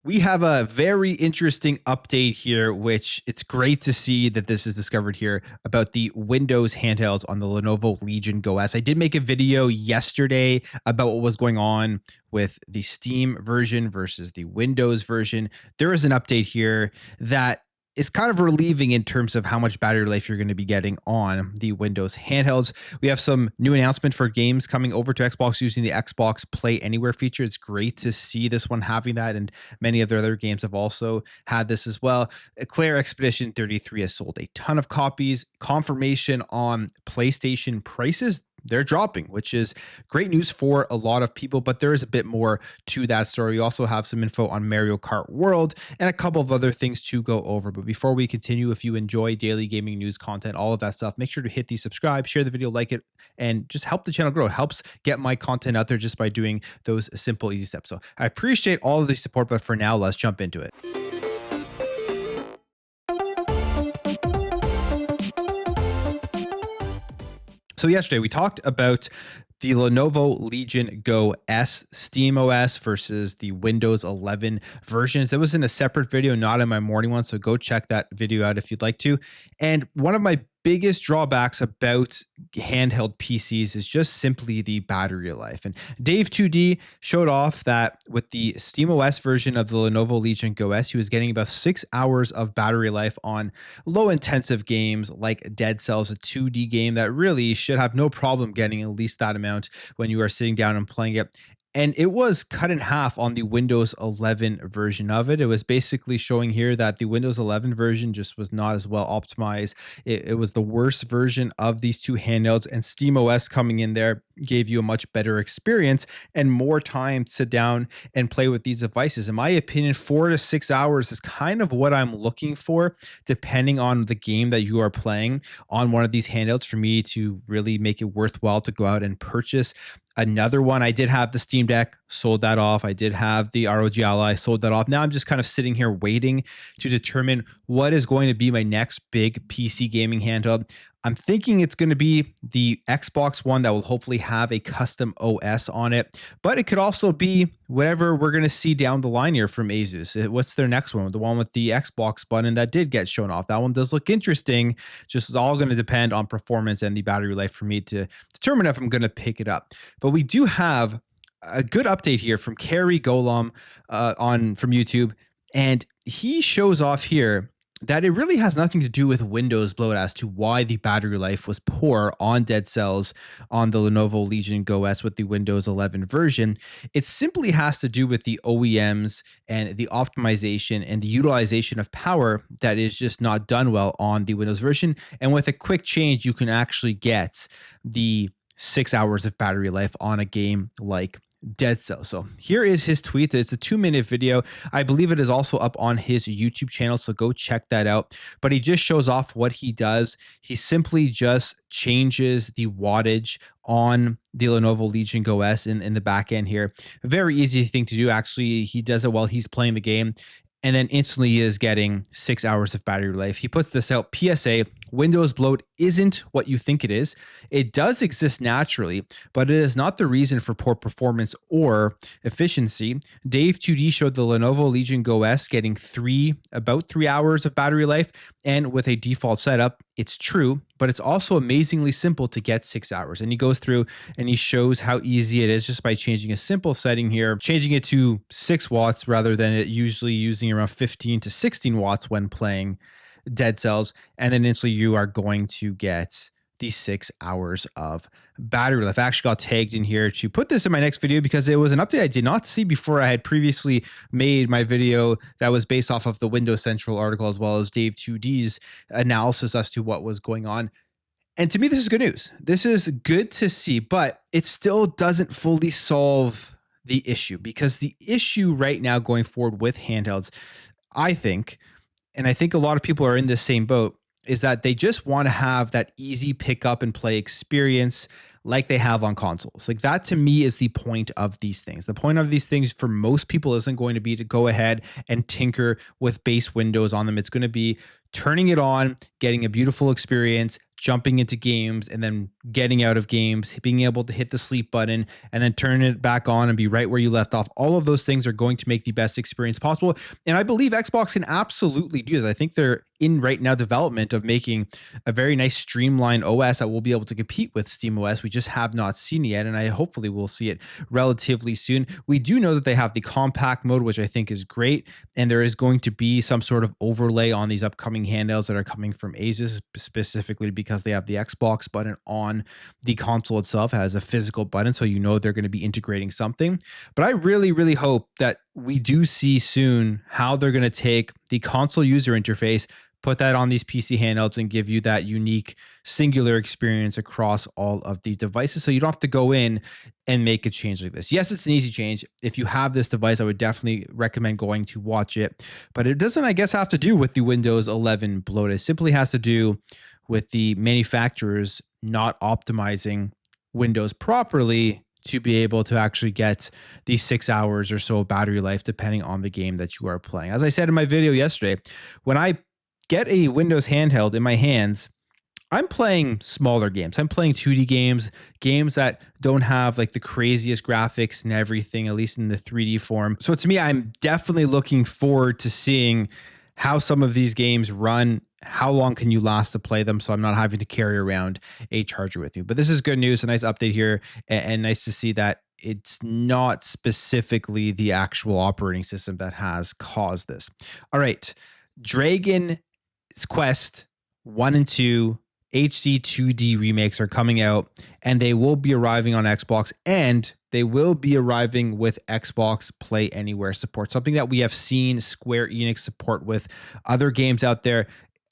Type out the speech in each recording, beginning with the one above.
We have a very interesting update here, which it's great to see that this is discovered here about the Windows handhelds on the Lenovo Legion GO S. I did make a video yesterday about what was going on with the Steam version versus the Windows version. There is an update here that is kind of relieving in terms of how much battery life you're going to be getting on the Windows handhelds. We have some new announcement for games coming over to Xbox using the Xbox Play Anywhere feature. It's great to see this one having that, and many of their other games have also had this as well. Clair Expedition 33 has sold a ton of copies. Confirmation on PlayStation prices, they're dropping, which is great news for a lot of people, but there is a bit more to that story. You also have some info on Mario Kart World and a couple of other things to go over. But before we continue, if you enjoy daily gaming news content, all of that stuff, make sure to hit the subscribe, share the video, like it, and just help the channel grow. It helps get my content out there just by doing those simple, easy steps. So I appreciate all of the support, but for now, let's jump into it. So yesterday we talked about the Lenovo Legion GO S Steam OS versus the Windows 11 versions. That was in a separate video, not in my morning one. So go check that video out if you'd like to. And one of my biggest drawbacks about handheld PCs is just simply the battery life. And Dave 2D showed off that with the SteamOS version of the Lenovo Legion GO S, he was getting about 6 hours of battery life on low intensive games like Dead Cells, a 2D game that really should have no problem getting at least that amount when you are sitting down and playing it. And it was cut in half on the Windows 11 version of it. It was basically showing here that the Windows 11 version just was not as well optimized. It was the worst version of these two handhelds, and SteamOS coming in there gave you a much better experience and more time to sit down and play with these devices. In my opinion, 4 to 6 hours is kind of what I'm looking for, depending on the game that you are playing on one of these handhelds, for me to really make it worthwhile to go out and purchase another one. I did have the Steam Deck, sold that off. I did have the ROG Ally, sold that off. Now I'm just kind of sitting here waiting to determine what is going to be my next big PC gaming handheld. I'm thinking it's going to be the Xbox One that will hopefully have a custom OS on it, but it could also be whatever we're going to see down the line here from Asus. What's their next one? The one with the Xbox button that did get shown off. That one does look interesting. Just is all going to depend on performance and the battery life for me to determine if I'm going to pick it up. But we do have a good update here from Carrie Golom from YouTube, and he shows off here that it really has nothing to do with Windows bloat as to why the battery life was poor on Dead Cells on the Lenovo Legion GO S with the Windows 11 version. It simply has to do with the OEMs and the optimization and the utilization of power that is just not done well on the Windows version. And with a quick change, you can actually get the 6 hours of battery life on a game like Dead Cells. So here is his tweet. It's a 2-minute video. I believe it is also up on his YouTube channel, so go check that out. But he just shows off what he does. He simply just changes the wattage on the Lenovo Legion GO S in the back end here. A very easy thing to do. Actually, he does it while he's playing the game, and then instantly he is getting 6 hours of battery life. He puts this out, PSA, Windows bloat isn't what you think it is. It does exist naturally, but it is not the reason for poor performance or efficiency. Dave 2D showed the Lenovo Legion GO S getting about 3 hours of battery life, and with a default setup, it's true, but it's also amazingly simple to get 6 hours. And he goes through and he shows how easy it is just by changing a simple setting here, changing it to 6 watts rather than it usually using around 15 to 16 watts when playing Dead Cells. And then instantly you are going to get the 6 hours of battery life. I actually got tagged in here to put this in my next video because it was an update I did not see before. I had previously made my video that was based off of the Windows Central article, as well as Dave 2D's analysis as to what was going on. And to me, this is good news. This is good to see, but it still doesn't fully solve the issue, because the issue right now going forward with handhelds, I think, and I think a lot of people are in the same boat, is that they just want to have that easy pick up and play experience like they have on consoles. Like, that to me is the point of these things. The point of these things for most people isn't going to be to go ahead and tinker with base Windows on them. It's going to be turning it on, getting a beautiful experience, jumping into games, and then getting out of games, being able to hit the sleep button and then turn it back on and be right where you left off. All of those things are going to make the best experience possible. And I believe Xbox can absolutely do this. I think they're in right now development of making a very nice streamlined OS that will be able to compete with SteamOS. We just have not seen it yet, and I hopefully will see it relatively soon. We do know that they have the compact mode, which I think is great, and there is going to be some sort of overlay on these upcoming handhelds that are coming from Asus, specifically because they have the Xbox button on the console itself. It has a physical button, so you know they're going to be integrating something. But I really, really hope that we do see soon how they're going to take the console user interface, put that on these PC handhelds, and give you that unique singular experience across all of these devices. So you don't have to go in and make a change like this. Yes, it's an easy change. If you have this device, I would definitely recommend going to watch it. But it doesn't, I guess, have to do with the Windows 11 bloat. It simply has to do with the manufacturers not optimizing Windows properly to be able to actually get these 6 hours or so of battery life, depending on the game that you are playing. As I said in my video yesterday, when I get a Windows handheld in my hands, I'm playing smaller games. I'm playing 2D games, games that don't have like the craziest graphics and everything, at least in the 3D form. So to me, I'm definitely looking forward to seeing how some of these games run. How long can you last to play them? So I'm not having to carry around a charger with me. But this is good news, a nice update here, and nice to see that it's not specifically the actual operating system that has caused this. All right, Dragon Quest 1 and 2 HD 2D remakes are coming out, and they will be arriving on Xbox, and they will be arriving with Xbox Play Anywhere support, something that we have seen Square Enix support with other games out there.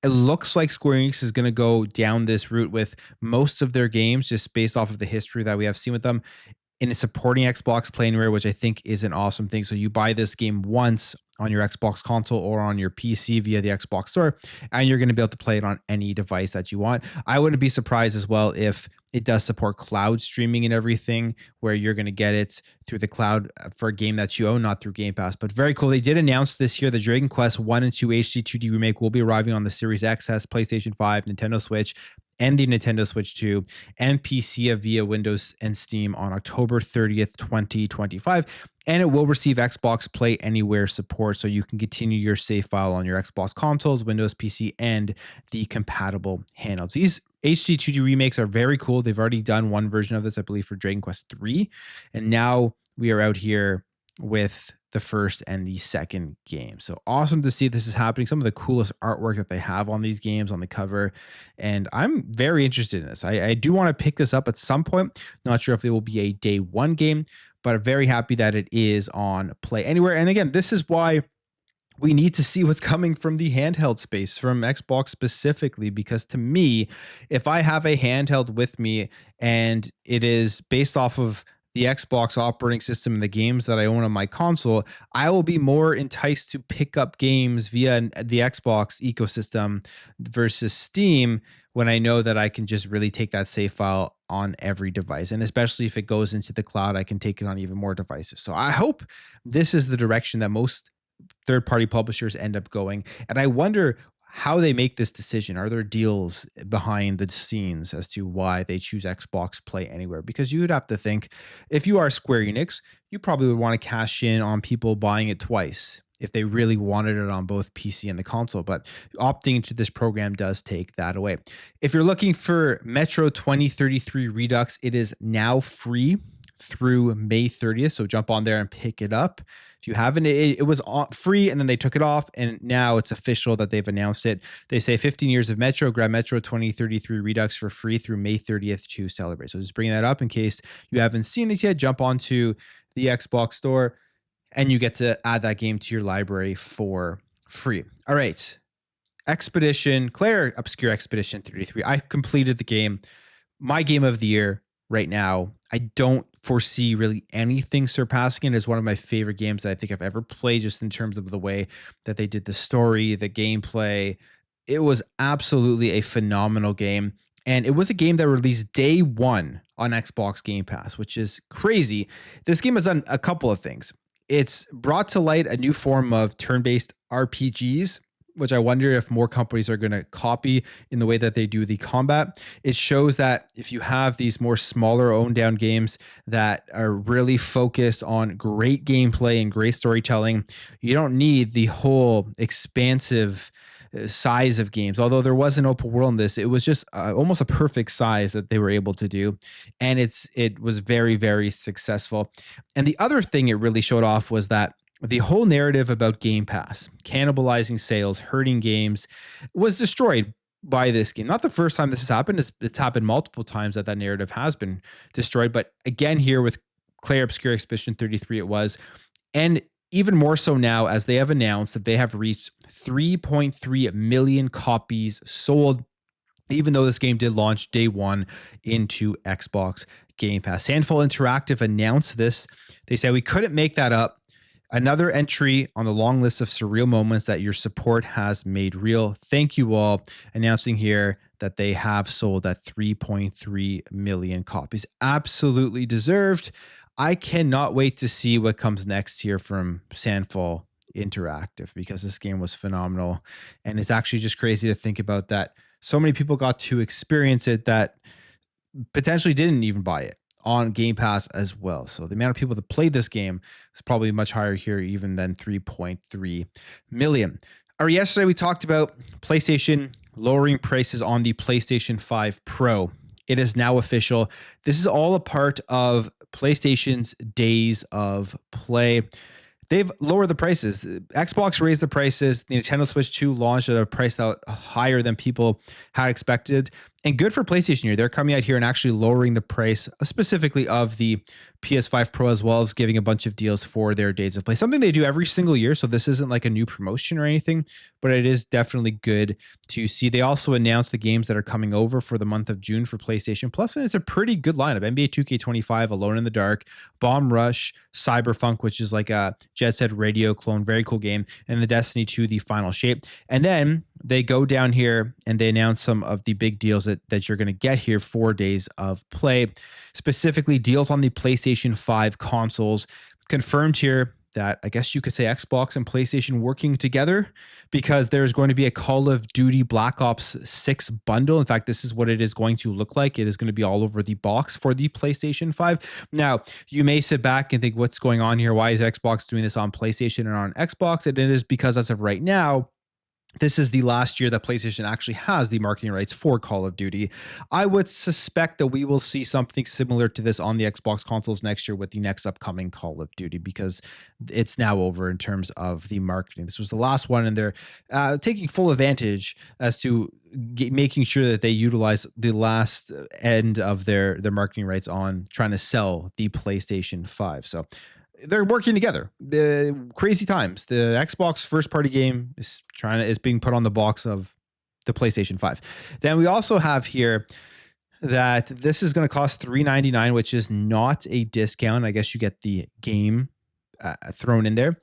It looks like Square Enix is going to go down this route with most of their games, just based off of the history that we have seen with them, in supporting Xbox Play Anywhere, which I think is an awesome thing. So you buy this game once on your Xbox console or on your PC via the Xbox store, and you're going to be able to play it on any device that you want. I wouldn't be surprised as well if it does support cloud streaming and everything, where you're going to get it through the cloud for a game that you own, not through Game Pass. But very cool. They did announce this year the Dragon Quest 1 and 2 HD 2D remake will be arriving on the Series XS, PlayStation 5, Nintendo Switch, and the Nintendo Switch 2 and PC via Windows and Steam on October 30th, 2025. And it will receive Xbox Play Anywhere support, so you can continue your save file on your Xbox consoles, Windows PC, and the compatible handhelds. These HD 2D remakes are very cool. They've already done one version of this, I believe, for Dragon Quest 3. And now we are out here with the first and the second game. So awesome to see this is happening. Some of the coolest artwork that they have on these games on the cover. And I'm very interested in this. I do want to pick this up at some point. Not sure if it will be a day one game, but I'm very happy that it is on Play Anywhere. And again, this is why we need to see what's coming from the handheld space, from Xbox specifically, because to me, if I have a handheld with me and it is based off of the Xbox operating system and the games that I own on my console, I will be more enticed to pick up games via the Xbox ecosystem versus Steam, when I know that I can just really take that save file on every device. And especially if it goes into the cloud, I can take it on even more devices. So I hope this is the direction that most third-party publishers end up going. And I wonder how they make this decision. Are there deals behind the scenes as to why they choose Xbox Play Anywhere? Because you would have to think, if you are Square Enix, you probably would want to cash in on people buying it twice if they really wanted it on both PC and the console. But opting into this program does take that away. If you're looking for Metro 2033 Redux, it is now free through May 30th. So jump on there and pick it up. If you haven't, it was free and then they took it off, and now it's official that they've announced it. They say 15 years of Metro, grab Metro 2033 Redux for free through May 30th to celebrate. So just bringing that up in case you haven't seen this yet. Jump onto the Xbox store and you get to add that game to your library for free. All right. Expedition, Clair Obscur Expedition 33. I completed the game. My game of the year right now. I don't foresee really anything surpassing it. It's one of my favorite games that I think I've ever played, just in terms of the way that they did the story, the gameplay. It was absolutely a phenomenal game. And it was a game that released day one on Xbox Game Pass, which is crazy. This game has done a couple of things. It's brought to light a new form of turn-based RPGs which I wonder if more companies are going to copy in the way that they do the combat. It shows that if you have these more smaller owned down games that are really focused on great gameplay and great storytelling, you don't need the whole expansive size of games. Although there was an open world in this, it was just almost a perfect size that they were able to do, and it was very, very successful. And the other thing it really showed off was that the whole narrative about Game Pass, cannibalizing sales, hurting games, was destroyed by this game. Not the first time this has happened. It's happened multiple times that narrative has been destroyed. But again, here with Clair, Obscur, Expedition 33, it was. And even more so now, as they have announced that they have reached 3.3 million copies sold, even though this game did launch day one into Xbox Game Pass. Handful Interactive announced this. They said, we couldn't make that up. Another entry on the long list of surreal moments that your support has made real. Thank you all. Announcing here that they have sold at 3.3 million copies. Absolutely deserved. I cannot wait to see what comes next here from Sandfall Interactive, because this game was phenomenal. And it's actually just crazy to think about that so many people got to experience it that potentially didn't even buy it on Game Pass as well. So the amount of people that played this game is probably much higher here even than 3.3 million. All right, yesterday we talked about PlayStation lowering prices on the PlayStation 5 Pro. It is now official. This is all a part of PlayStation's days of play. They've lowered the prices. Xbox raised the prices. The Nintendo Switch 2 launched at a price that was higher than people had expected. And good for PlayStation here. They're coming out here and actually lowering the price specifically of the PS5 Pro, as well as giving a bunch of deals for their days of play. Something they do every single year. So this isn't like a new promotion or anything, but it is definitely good to see. They also announced the games that are coming over for the month of June for PlayStation Plus, and it's a pretty good lineup. NBA 2K25, Alone in the Dark, Bomb Rush, Cyberpunk, which is like a Jet Set Radio clone, very cool game, and the Destiny 2, The Final Shape. And then they go down here and they announce some of the big deals that you're going to get here, 4 days of play, specifically deals on the PlayStation 5 consoles. Confirmed here that I guess you could say Xbox and PlayStation working together, because there's going to be a Call of Duty Black Ops 6 bundle. In fact, this is what it is going to look like. It is going to be all over the box for the PlayStation 5. Now, you may sit back and think, what's going on here? Why is Xbox doing this on PlayStation and on Xbox? And it is because as of right now, this is the last year that PlayStation actually has the marketing rights for Call of Duty. I would suspect that we will see something similar to this on the Xbox consoles next year with the next upcoming Call of Duty, because it's now over in terms of the marketing. This was the last one, and they're taking full advantage as to making sure that they utilize the last end of their marketing rights on trying to sell the PlayStation 5. So they're working together. Crazy times. The Xbox first party game is being put on the box of the PlayStation 5. Then we also have here that this is going to cost $399, which is not a discount. I guess you get the game thrown in there.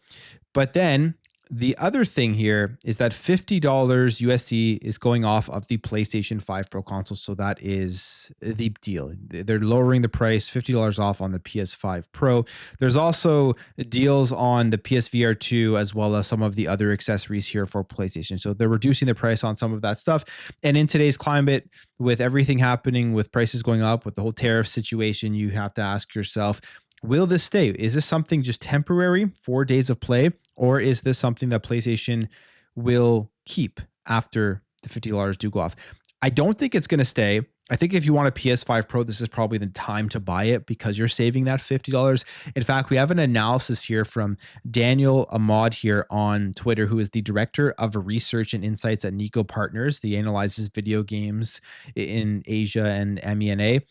But then the other thing here is that $50 USD is going off of the PlayStation 5 Pro console. So that is the deal. They're lowering the price, $50 off on the PS5 Pro. There's also deals on the PSVR 2, as well as some of the other accessories here for PlayStation. So they're reducing the price on some of that stuff. And in today's climate, with everything happening, with prices going up, with the whole tariff situation, you have to ask yourself, will this stay? Is this something just temporary, 4 days of play, or is this something that PlayStation will keep after the $50 do go off? I don't think it's going to stay. I think if you want a PS5 Pro, this is probably the time to buy it, because you're saving that $50. In fact, we have an analysis here from Daniel Ahmad here on Twitter, who is the director of research and insights at Nico Partners. He analyzes video games in Asia and MENA.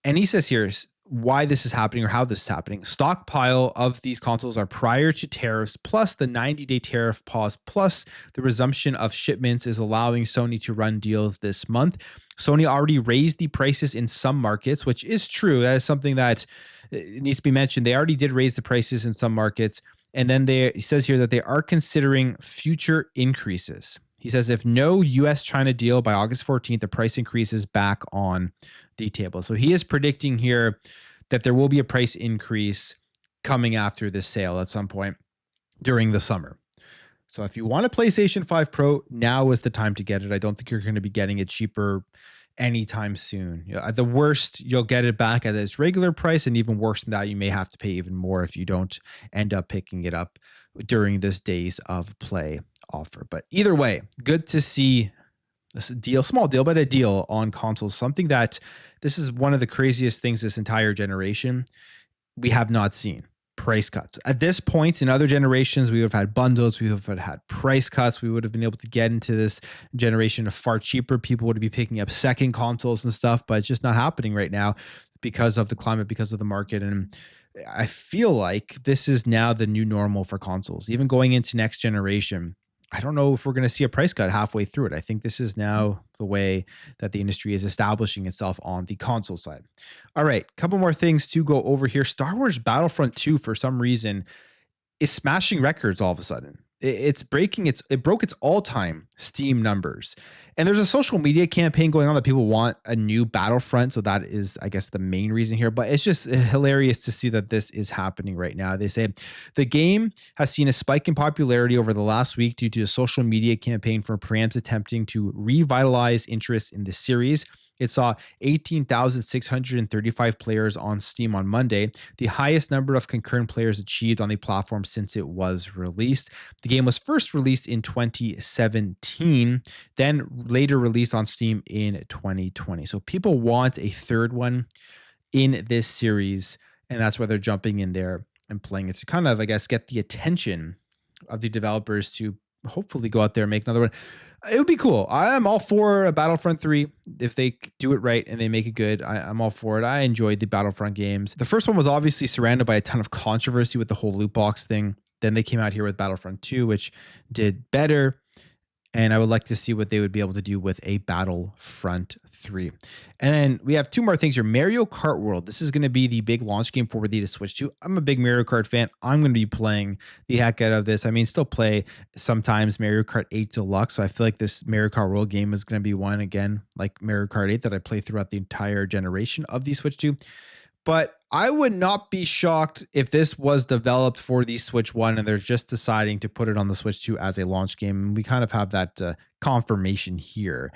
And he says here why this is happening, or how this is happening. Stockpile of these consoles are prior to tariffs, plus the 90-day tariff pause, plus the resumption of shipments is allowing Sony to run deals this month. Sony already raised the prices in some markets, which is true. That is something that needs to be mentioned. They already did raise the prices in some markets. And then he says here that they are considering future increases. He says if no US-China deal by August 14th, the price increase is back on the table. So he is predicting here that there will be a price increase coming after this sale at some point during the summer. So if you want a PlayStation 5 Pro, now is the time to get it. I don't think you're going to be getting it cheaper anytime soon. At the worst, you'll get it back at its regular price, and even worse than that, you may have to pay even more if you don't end up picking it up during this days of play offer. But either way, good to see this deal, small deal, but a deal on consoles. Something that this is one of the craziest things this entire generation we have not seen. Price cuts. At this point in other generations, we would have had bundles, we would have had price cuts, we would have been able to get into this generation of far cheaper. People would be picking up second consoles and stuff, but it's just not happening right now because of the climate, because of the market. And I feel like this is now the new normal for consoles. Even going into next generation, I don't know if we're going to see a price cut halfway through it. I think this is now the way that the industry is establishing itself on the console side. All right, couple more things to go over here. Star Wars Battlefront 2, for some reason, is smashing records all of a sudden. It broke its all-time Steam numbers. And there's a social media campaign going on that people want a new Battlefront. So that is, I guess, the main reason here. But it's just hilarious to see that this is happening right now. They say the game has seen a spike in popularity over the last week due to a social media campaign from brands attempting to revitalize interest in the series. It saw 18,635 players on Steam on Monday, the highest number of concurrent players achieved on the platform since it was released. The game was first released in 2017, then later released on Steam in 2020. So people want a third one in this series, and that's why they're jumping in there and playing it to kind of, I guess, get the attention of the developers to hopefully go out there and make another one. It would be cool. I am all for a Battlefront 3. If they do it right and they make it good, I'm all for it. I enjoyed the Battlefront games. The first one was obviously surrounded by a ton of controversy with the whole loot box thing. Then they came out here with Battlefront 2, which did better. And I would like to see what they would be able to do with a Battlefront 3. And then we have two more things here. Mario Kart World. This is going to be the big launch game for the to Switch to. I'm a big Mario Kart fan. I'm going to be playing the heck out of this. I mean, still play sometimes Mario Kart 8 Deluxe. So I feel like this Mario Kart World game is going to be one, again, like Mario Kart 8 that I play throughout the entire generation of the Switch 2. But I would not be shocked if this was developed for the Switch 1 and they're just deciding to put it on the Switch 2 as a launch game. And we kind of have that confirmation here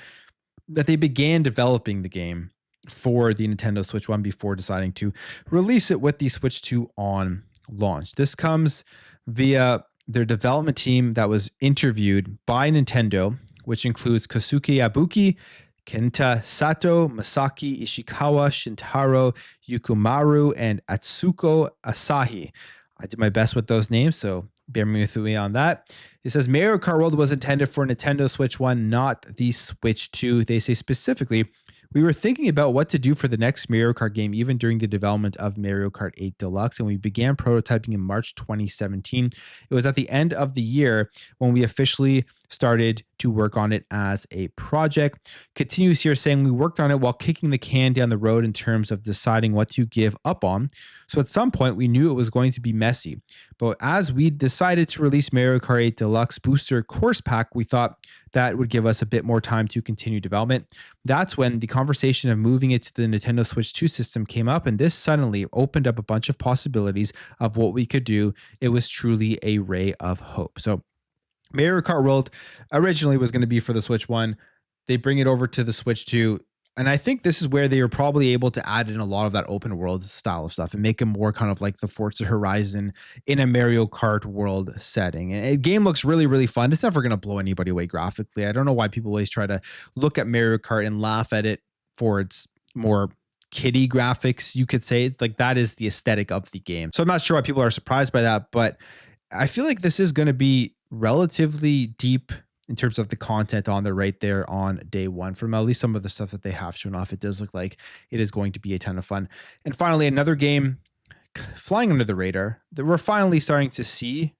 that they began developing the game for the Nintendo Switch 1 before deciding to release it with the Switch 2 on launch. This comes via their development team that was interviewed by Nintendo, which includes Kosuke Yabuki, Kenta Sato, Masaki Ishikawa, Shintaro Yukumaru, and Atsuko Asahi. I did my best with those names, so bear with me on that. It says Mario Kart World was intended for Nintendo Switch 1, not the Switch 2. They say specifically, we were thinking about what to do for the next Mario Kart game even during the development of Mario Kart 8 Deluxe, and we began prototyping in March 2017. It was at the end of the year when we officially started to work on it as a project. Continues here saying we worked on it while kicking the can down the road in terms of deciding what to give up on. So at some point we knew it was going to be messy. But as we decided to release Mario Kart 8 Deluxe Booster Course Pack, we thought that would give us a bit more time to continue development. That's when the conversation of moving it to the Nintendo Switch 2 system came up, and this suddenly opened up a bunch of possibilities of what we could do. It was truly a ray of hope. So Mario Kart World originally was going to be for the Switch 1. They bring it over to the Switch 2. And I think this is where they were probably able to add in a lot of that open world style of stuff and make it more kind of like the Forza Horizon in a Mario Kart world setting. And the game looks really, really fun. It's never going to blow anybody away graphically. I don't know why people always try to look at Mario Kart and laugh at it for its more kiddie graphics, you could say. It's like that is the aesthetic of the game. So I'm not sure why people are surprised by that, but I feel like this is going to be relatively deep in terms of the content on there right there on day one. From at least some of the stuff that they have shown off, it does look like it is going to be a ton of fun. And finally, another game flying under the radar that we're finally starting to see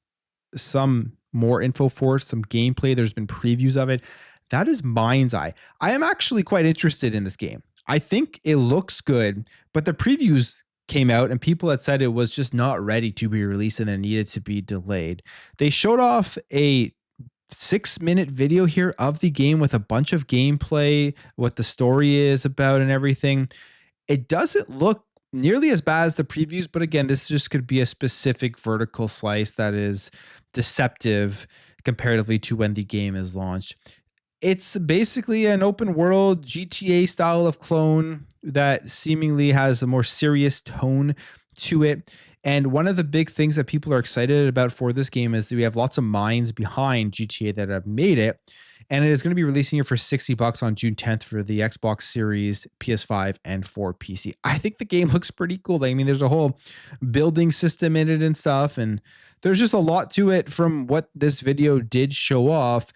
some more info for, some gameplay. There's been previews of it. That is MindsEye. I am actually quite interested in this game. I think it looks good, but the previews came out and people had said it was just not ready to be released and it needed to be delayed. They showed off a 6-minute video here of the game with a bunch of gameplay, what the story is about and everything. It doesn't look nearly as bad as the previews, but again, this just could be a specific vertical slice that is deceptive comparatively to when the game is launched. It's basically an open world GTA style of clone that seemingly has a more serious tone to it. And one of the big things that people are excited about for this game is that we have lots of minds behind GTA that have made it. And it is going to be releasing it for $60 on June 10th for the Xbox Series, PS5, and for PC. I think the game looks pretty cool. I mean, there's a whole building system in it and stuff. And there's just a lot to it from what this video did show off.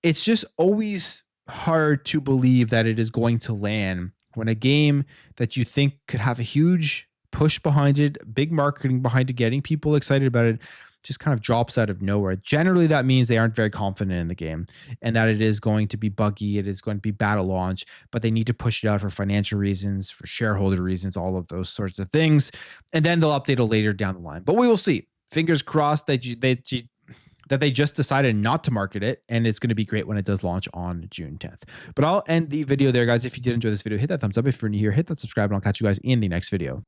It's just always hard to believe that it is going to land when a game that you think could have a huge push behind it, big marketing behind it, getting people excited about it, just kind of drops out of nowhere. Generally, that means they aren't very confident in the game and that it is going to be buggy, it is going to be bad at launch, but they need to push it out for financial reasons, for shareholder reasons, all of those sorts of things. And then they'll update it later down the line. But we will see. Fingers crossed that they just decided not to market it, and it's going to be great when it does launch on June 10th. But I'll end the video there, guys. If you did enjoy this video, hit that thumbs up. If you're new here, hit that subscribe, and I'll catch you guys in the next video.